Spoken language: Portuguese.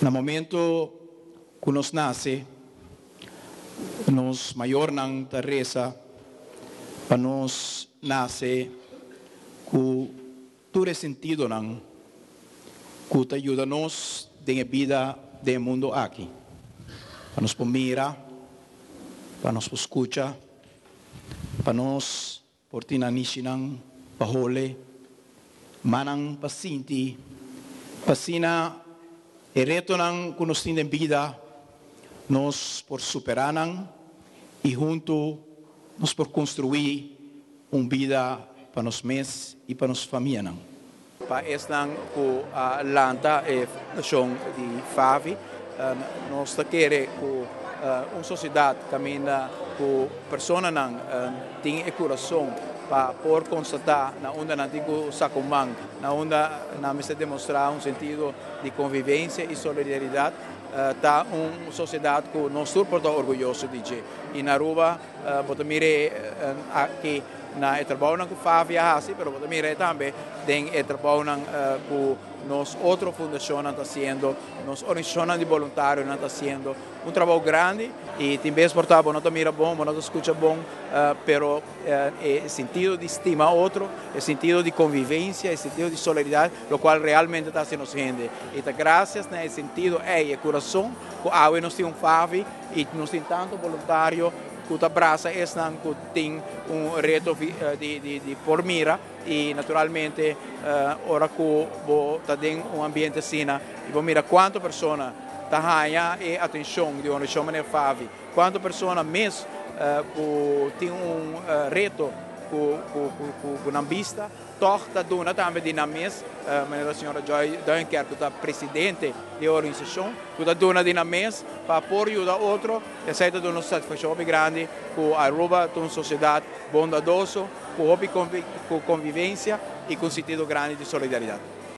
No momento que nos nasce, nos maior nang Teresa, para nos nasce que todo sentido nang que te ajuda nos na vida do mundo aqui. Para nos mira, para nos escuta, para nos portina nishinang pahole, manang pasinti, pasina e reto nang que nos tem vida, nos por superanang e junto nos por construir vida para nos mes e para nos família. Para esta ku lanta e fundação de Favi, nós queremos que uma sociedade caminha com pessoas que têm coração para por constatar na onda na antigo sacumang, na onda na mesa demonstrar sentido de convivência e solidariedade. Tá uma sociedade que nós somos orgulhosos de ter. E na Aruba, bota mire aqui na trabalho na Favi assim, mas bota mire também tem trabalho na nós outra fundação está fazendo, nós organização de voluntários está fazendo trabalho grande e também portava não mira bom, não escuta bom, pero é sentido de estima outro, é sentido de convivência, é sentido de solidariedade, o qual realmente está sendo gente. E graças nesse sentido é coração que agora nós temos Favi e nós temos tanto voluntário que abraça esse que tem reto de por mira e naturalmente ora que está em ambiente assim e vou mirar quantas pessoas tá e atenção de uma maneira Favi, quantas pessoas mesmo que tem reto com na vista, torta dona também de na mesa, a senhora Joy Dunker, que é presidente da organização, que está dona de na mesa para pôr ajuda outro, e sai de uma satisfação grande, com a Aruba, com uma sociedade bondadosa, com convivência e com sentido grande de solidariedade.